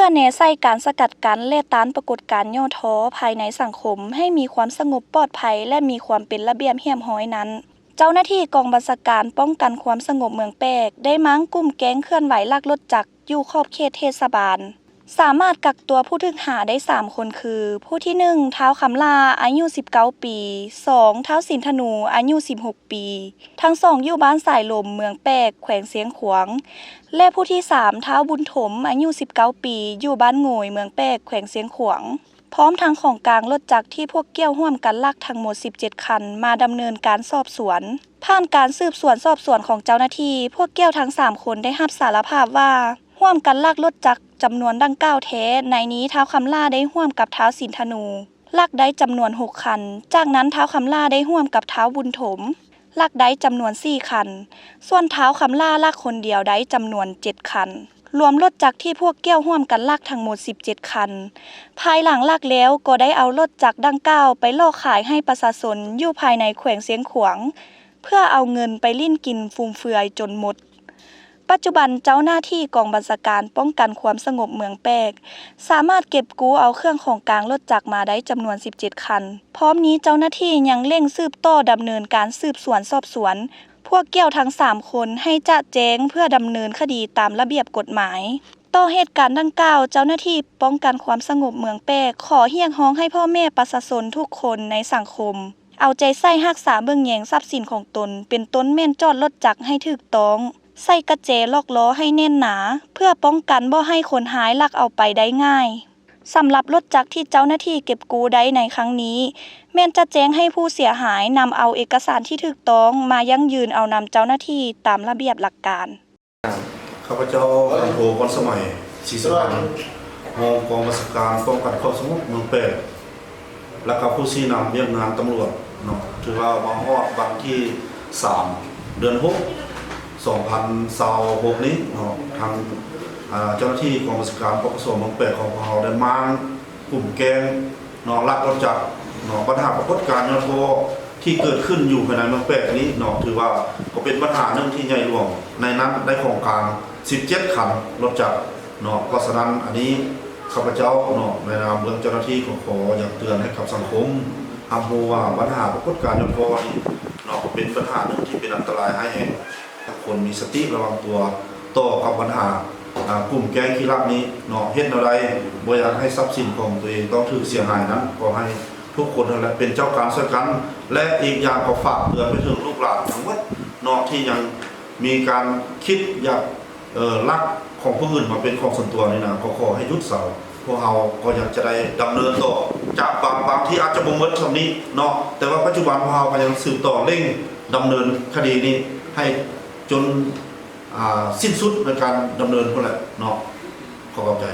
พื่อแนใส่การสกัดกั้นและต้านปรากฏการณ์ย่อท้อภายในสังคมให้มีความสงบปลอดภัยและมีความเป็นระเบียบเรียบร้อยนั้นเจ้าหน้าที่กองบัญชาการป้องกันความสงบเมืองแปกได้มั้งกลุ่มแก๊งเคลื่อนไหวลักรถจักรอยู่ขอบเขตเทศบาลสามารถกักตัวผู้ถูกหาได้3คนคือผู้ที่1ท้าวคำลาอายุ19ปี2ท้าวสินธนูอายุ16ปีทั้ง2อยู่บ้านสายลมเมืองแปกแขวงเสียงขวางและผู้ที่3ท้าวบุญถมอายุ19ปีอยู่บ้านโงยเมืองแปกแขวงเสียงขวางพร้อมทั้งของกลางรถจักรที่พวกเกี่ยวร่วมกันลักทั้งหมด17คันมาดำเนินการสอบสวนผ่านการสืบสวนสอบสวนของเจ้าหน้าที่พวกเกี่ยวทั้ง3คนได้รับสารภาพว่าร่วมกันลักรถจักรจำนวนดังกล่าวแท้ในนี้ท้าวคำล่าได้ร่วมกับท้าวสินธนูลักได้จำนวน6คันจากนั้นท้าวคำล่าได้ร่วมกับท้าวบุญถมลักได้จำนวน4คันส่วนท้าวคำล่าลักคนเดียวได้จำนวน7คันรวมรถจักรที่พวกเกี่ยวร่วมกันลักทั้งหมด17คันภายหลังลักแล้วก็ได้เอารถจักรดังกล่าวไปล่อขายให้ประชาชนอยู่ภายในแขวงเสียงขวางเพื่อเอาเงินไปลิ้นกินฟุ่มเฟือยจนหมดปัจจุบันเจ้าหน้าที่กองบัญชาการป้องกันความสงบเมืองแปกสามารถเก็บกู้เอาเครื่องของกลางรถจักรมาได้จำนวน17คันพร้อมนี้เจ้าหน้าที่ยังเร่งสืบต่อดำเนินการสืบสวนสอบสวนพวกเกี่ยวทั้ง3คนให้จะแจ้งเพื่อดำเนินคดีตามระเบียบกฎหมายต่อเหตุการณ์ดังกล่าวเจ้าหน้าที่ป้องกันความสงบเมืองแปกขอเรียกร้องให้พ่อแม่ประชาชนทุกคนในสังคมเอาใจใส่รักษาเบิ่งแยงทรัพย์สินของตนเป็นต้นแม่นจอดรถจักรให้ถูกต้องใส่กระเจล็อกล้อให้แน่นหนาเพื่อป้องกันบ่ให้คนหายลักเอาไปได้ง่ายสำหรับรถจักรที่เจ้าหน้าที่เก็บกู้ได้ในครั้งนี้แม่นจะแจ้งให้ผู้เสียหายนำเอาเอกสารที่ถูกต้องมายั่งยืนเอานำเจ้าหน้าที่ตามระเบียบหลักการข้าพเจ้าพันโทพรสมัยศรีสุวรรณรองกองบัญชาการป้องกันความสงบเมืองแปกและกับผู้ชี้นำเรียกงานตำรวจเนาะถือว่ามาฮอดวันที่3 เดือน 6 2026นี้เนาะทางเจ้าหน้าที่กองบัญชาการปปส.เมืองแปกของเราได้มากลุ่มแก๊งเนาะลักรถจักรเนาะปัญหาปรากฏการณ์ย่อท้อที่เกิดขึ้นอยู่ภายในเมืองแปกนี้เนาะถือว่าก็เป็นปัญหาหนึ่งที่ใหญ่หลวงในนั้นได้ของกลาง17คันรถจักรเนาะเพราะฉะนั้นอันนี้ข้าพเจ้าเนาะในนามเมืองเจ้าหน้าที่ขออยากเตือนให้กับสังคมทำรู้ว่าปัญหาปรากฏการณ์ย่อท้อนี้เนาะเป็นปัญหาหนึ่งที่เป็นอันตรายให้ทุกคนมีสติระวังตัวต่อกับปัญหากลุ่มแก๊งขี้ลักนี้เนาะเฮ็ดอะไรบ่อยากให้ทรัพย์สินของตัวเองต้องถูกเสียหายนั้นขอให้ทุกคนนั่นแหละเป็นเจ้าการช่วยกันและอีกอย่างก็ฝากเตือนไปถึงลูกหลานทั้งหมดเนาะที่ยังมีการคิดอยากลักของผู้อื่นมาเป็นของส่วนตัวนี่นะขอให้หยุดเสาพวกเราก็อยากจะได้ดำเนินต่อจากบางที่อาจจะบ่หมดส่วนนี้เนาะแต่ว่าปัจจุบันพวกเราก็ยังสืบต่อเร่งดำเนินคดีนี้ให้จนสิ้นสุดในการดำเนินคนแหละเนาะขอบใจ